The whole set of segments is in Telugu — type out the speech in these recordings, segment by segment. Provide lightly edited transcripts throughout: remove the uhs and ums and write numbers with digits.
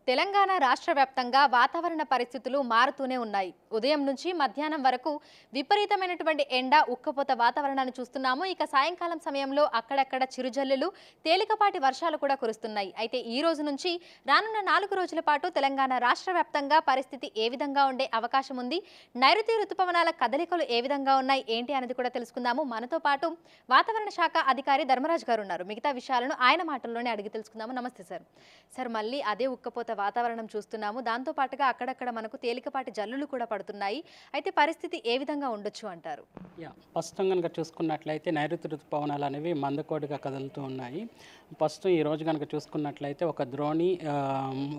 తెలంగాణ రాష్ట్ర వ్యాప్తంగా వాతావరణ పరిస్థితులు మారుతూనే ఉన్నాయి. ఉదయం నుంచి మధ్యాహ్నం వరకు విపరీతమైనటువంటి ఎండ, ఉక్కపోత వాతావరణాన్ని చూస్తున్నాము. ఇక సాయంకాలం సమయంలో అక్కడక్కడ చిరుజల్లులు, తేలికపాటి వర్షాలు కూడా కురుస్తున్నాయి. అయితే ఈ రోజు నుంచి రానున్న 4 రోజుల పాటు తెలంగాణ రాష్ట్ర వ్యాప్తంగా పరిస్థితి ఏ విధంగా ఉండే అవకాశం ఉంది, నైరుతి రుతుపవనాల కదలికలు ఏ విధంగా ఉన్నాయి, ఏంటి అనేది కూడా తెలుసుకుందాము. మనతో పాటు వాతావరణ శాఖ అధికారి ధర్మరాజు గారు ఉన్నారు. మిగతా విషయాలను ఆయన మాటల్లోనే అడిగి తెలుసుకుందాము. నమస్తే సార్. సార్, మళ్ళీ అదే ఉక్కపోత వాతావరణం చూస్తున్నాము. దాంతో పాటుగా అక్కడక్కడ మనకు తేలికపాటి జల్లులు కూడా పడుతున్నాయి. అయితే పరిస్థితి ఏ విధంగా ఉండొచ్చు అంటారు? ప్రస్తుతం కనుక చూసుకున్నట్లయితే నైరుతి ఋతుపవనాలు అనేవి మందకోడిగా కదులుతూ ఉన్నాయి. ప్రస్తుతం ఈ రోజు కనుక చూసుకున్నట్లయితే ఒక ద్రోణి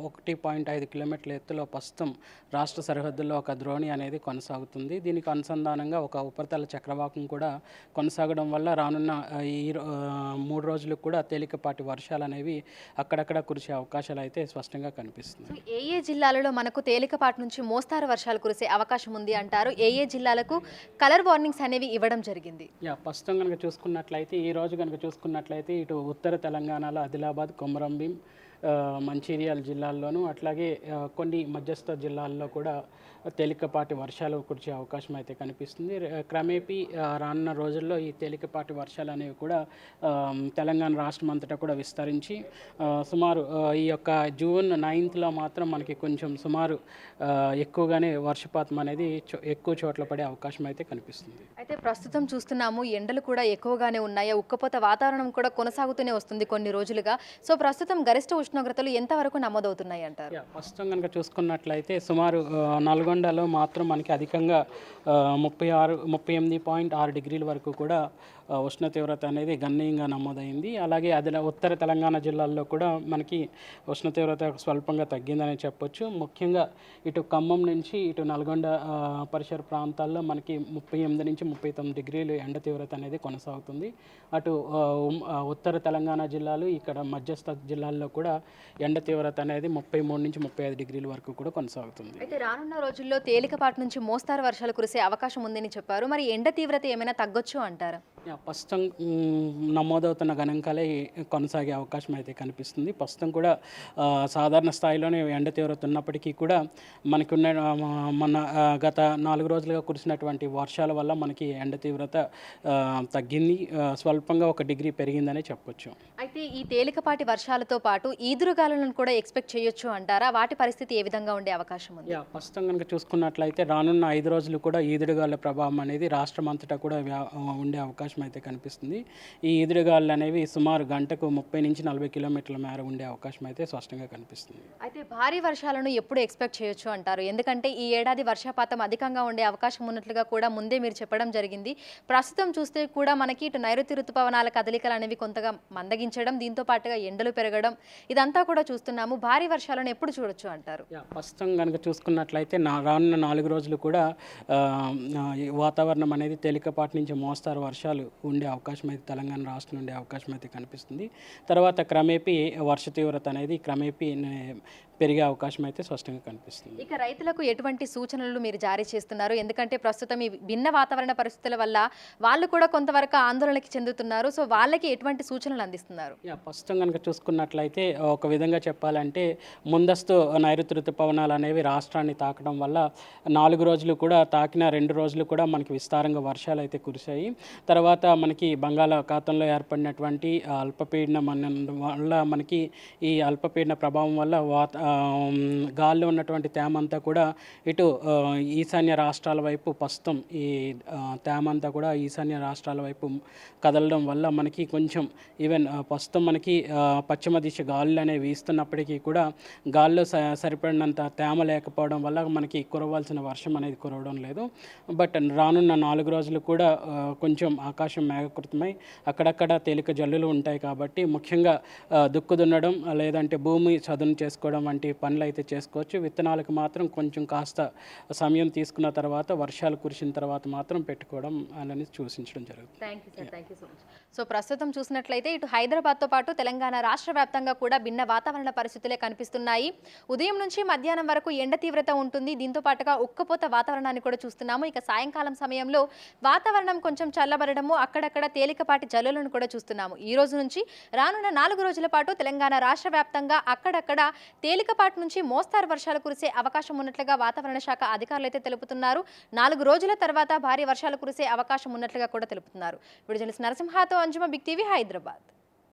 1.5 కిలోమీటర్ల ఎత్తులో ప్రస్తుతం రాష్ట్ర సరిహద్దుల్లో ఒక ద్రోణి అనేది కొనసాగుతుంది. దీనికి అనుసంధానంగా ఒక ఉపరితల చక్రవాకం కూడా కొనసాగడం వల్ల రానున్న ఈ 3 రోజులకు కూడా తేలికపాటి వర్షాలు అనేవి అక్కడక్కడ కురిసే అవకాశాలు అయితే స్పష్టంగా కనిపిస్తుంది. ఏ జిల్లాలలో మనకు తేలికపాటి నుంచి మోస్తారు వర్షాలు కురిసే అవకాశం ఉంది అంటారు? ఏ జిల్లాలకు కలర్ వార్నింగ్స్ అనేవి ఇవ్వడం జరిగింది? ప్రస్తుతం కనుక చూసుకున్నట్లయితే ఈ రోజు కనుక చూసుకున్నట్లయితే ఇటు ఉత్తర తెలంగాణలో ఆదిలాబాద్, కొమరంభీం, మంచిర్యాల జిల్లాల్లోనూ అట్లాగే కొన్ని మధ్యస్థ జిల్లాల్లో కూడా తేలికపాటి వర్షాలు కురిసే అవకాశం అయితే కనిపిస్తుంది. క్రమేపీ రానున్న రోజుల్లో ఈ తేలికపాటి వర్షాలు అనేవి కూడా తెలంగాణ రాష్ట్రం అంతటా కూడా విస్తరించి సుమారు ఈ యొక్క జూన్ 9th మాత్రం మనకి కొంచెం సుమారు ఎక్కువగానే వర్షపాతం అనేది ఎక్కువ చోట్ల పడే అవకాశం అయితే కనిపిస్తుంది. అయితే ప్రస్తుతం చూస్తున్నాము, ఎండలు కూడా ఎక్కువగానే ఉన్నాయి. ఉక్కపోత వాతావరణం కూడా కొనసాగుతూనే వస్తుంది కొన్ని రోజులుగా. సో ప్రస్తుతం గరిష్ట ఉష్ణోగ్రతలు ఎంతవరకు నమోదవుతున్నాయి అంటారు? ప్రస్తుతం కనుక చూసుకున్నట్లయితే సుమారు నల్గొండలో మాత్రం మనకి అధికంగా 38.6 డిగ్రీల వరకు కూడా ఉష్ణ తీవ్రత అనేది గణనీయంగా నమోదైంది. అలాగే ఉత్తర తెలంగాణ జిల్లాల్లో కూడా మనకి ఉష్ణ తీవ్రత స్వల్పంగా తగ్గిందని చెప్పొచ్చు. ముఖ్యంగా ఇటు ఖమ్మం నుంచి ఇటు నల్గొండ పరిసర ప్రాంతాల్లో మనకి 38 నుంచి 39 డిగ్రీలు ఎండ తీవ్రత అనేది కొనసాగుతుంది. అటు ఉత్తర తెలంగాణ జిల్లాలు, ఇక్కడ మధ్యస్థ జిల్లాల్లో కూడా ఎండ తీవ్రత అనేది 33 నుంచి 35 డిగ్రీల వరకు కూడా కొనసాగుతుంది. అయితే రానున్న రోజుల్లో తేలికపాటి నుంచి మోస్తారు వర్షాలు కురిసే అవకాశం ఉందని చెప్పారు. మరి ఎండ తీవ్రత ఏమైనా తగ్గొచ్చు అంటారా? ప్రస్తుతం నమోదవుతున్న గణాంకాలే కొనసాగే అవకాశం అయితే కనిపిస్తుంది. ప్రస్తుతం కూడా సాధారణ స్థాయిలోనే ఎండ తీవ్రత ఉన్నప్పటికీ కూడా మనకి మన గత 4 రోజులుగా కురిసినటువంటి వర్షాల వల్ల మనకి ఎండ తీవ్రత తగ్గింది, స్వల్పంగా 1 డిగ్రీ పెరిగిందని చెప్పొచ్చు. అయితే ఈ తేలికపాటి వర్షాలతో పాటు ఈదురుగాలులను కూడా ఎక్స్పెక్ట్ చేయొచ్చు అంటారా? వాటి పరిస్థితి ఏ విధంగా ఉండే అవకాశం ఉంది? ప్రస్తుతం కనుక చూసుకున్నట్లయితే రానున్న 5 రోజులు కూడా ఈదురుగాలుల ప్రభావం అనేది రాష్ట్రం అంతటా కూడా ఉండే అవకాశం అయితే కనిపిస్తుంది. ఈ ఈదురుగాలులు అనేవి సుమారు గంటకు 30 నుంచి 40 కిలోమీటర్ల మేర ఉండే అవకాశం అయితే స్పష్టంగా కనిపిస్తుంది. అయితే భారీ వర్షాలను ఎప్పుడు ఎక్స్పెక్ట్ చేయొచ్చు అంటారు? ఎందుకంటే ఈ ఏడాది వర్షపాతం అధికంగా ఉండే అవకాశం ఉన్నట్లుగా కూడా ముందే మీరు చెప్పడం జరిగింది. ప్రస్తుతం చూస్తే కూడా మనకి ఇటు నైరుతి ఋతుపవనాల కదలికలు అనేవి కొంతగా మందగించడం, దీంతో పాటుగా ఎండలు పెరగడం, ఇదంతా కూడా చూస్తున్నాము. భారీ వర్షాలను ఎప్పుడు చూడొచ్చు అంటారు? ప్రస్తుతం కనుక చూసుకున్నట్లయితే రానున్న 4 రోజులు కూడా వాతావరణం అనేది తేలికపాటి నుంచి మోస్తారు వర్షాలు ఉండే అవకాశం అయితే తెలంగాణ రాష్ట్రం ఉండే అవకాశం అయితే కనిపిస్తుంది. తర్వాత క్రమేపీ వర్ష తీవ్రత అనేది క్రమేపీ పెరిగే అవకాశం అయితే స్పష్టంగా కనిపిస్తుంది. ఇక రైతులకు ఎటువంటి సూచనలు మీరు జారీ చేస్తున్నారు? ఎందుకంటే ప్రస్తుతం ఈ భిన్న వాతావరణ పరిస్థితుల వల్ల వాళ్ళు కూడా కొంతవరకు ఆందోళనకి చెందుతున్నారు. సో వాళ్ళకి ఎటువంటి సూచనలు అందిస్తున్నారు? ప్రస్తుతం కనుక చూసుకున్నట్లయితే ఒక విధంగా చెప్పాలంటే ముందస్తు నైరుతి ఋతుపవనాలు అనేవి రాష్ట్రాన్ని తాకడం వల్ల 4 రోజులు కూడా తాకిన 2 రోజులు కూడా మనకి విస్తారంగా వర్షాలు అయితే కురిశాయి. తర్వాత మనకి బంగాళాఖాతంలో ఏర్పడినటువంటి అల్పపీడనం వల్ల మనకి ఈ అల్పపీడన ప్రభావం వల్ల గాల్లో ఉన్నటువంటి తేమ అంతా కూడా ఇటు ఈశాన్య రాష్ట్రాల వైపు ప్రస్తుతం ఈ తేమ అంతా కూడా ఈశాన్య రాష్ట్రాల వైపు కదలడం వల్ల మనకి కొంచెం ఈవెన్ ప్రస్తుతం మనకి పశ్చిమ దిశ గాలులు అనేవి వీస్తున్నప్పటికీ కూడా గాల్లో సరిపడినంత తేమ లేకపోవడం వల్ల మనకి కురవాల్సిన వర్షం అనేది కురవడం లేదు. బట్ రానున్న 4 రోజులు కూడా కొంచెం ఆకాశం మేఘకృతమై అక్కడక్కడ తేలిక జల్లులు ఉంటాయి కాబట్టి ముఖ్యంగా దుక్కు దున్నడం లేదంటే భూమి చదును చేసుకోవడం వంటి పనులు అయితే చేసుకోవచ్చు. విత్తనాలకు మాత్రం కొంచెం కాస్త సమయం తీసుకున్న తర్వాత వర్షాలు కురిసిన తర్వాత మాత్రం పెట్టుకోవడం అనేది సూచించడం జరుగుతుంది. Thank you sir, thank you so much. So ప్రస్తుతం చూసినట్లయితే ఇటు హైదరాబాద్తో పాటు తెలంగాణ రాష్ట్ర వ్యాప్తంగా కూడా భిన్న వాతావరణ పరిస్థితులే కనిపిస్తున్నాయి. ఉదయం నుంచి మధ్యాహ్నం వరకు ఎండ తీవ్రత ఉంటుంది. దీంతో పాటుగా ఉక్కపోత వాతావరణాన్ని కూడా చూస్తున్నాము. ఇక సాయంకాలం సమయంలో వాతావరణం కొంచెం చల్లబడడము, అక్కడక్కడ తేలికపాటి జల్లులను కూడా చూస్తున్నాము. ఈ రోజు నుంచి రానున్న 4 రోజుల పాటు తెలంగాణ రాష్ట్ర వ్యాప్తంగా అక్కడక్కడ తేలిక తేలికపాటి నుంచి మోస్తారు వర్షాలు కురిసే అవకాశం ఉన్నట్లుగా వాతావరణ శాఖ అధికారులు అయితే తెలుపుతున్నారు. 4 రోజుల తర్వాత భారీ వర్షాలు కురిసే అవకాశం ఉన్నట్లుగా కూడా తెలుపుతున్నారు. వీడియో జర్నలిస్ట్ నరసింహతో అంజుమ, బిగ్ టీవీ, హైదరాబాద్.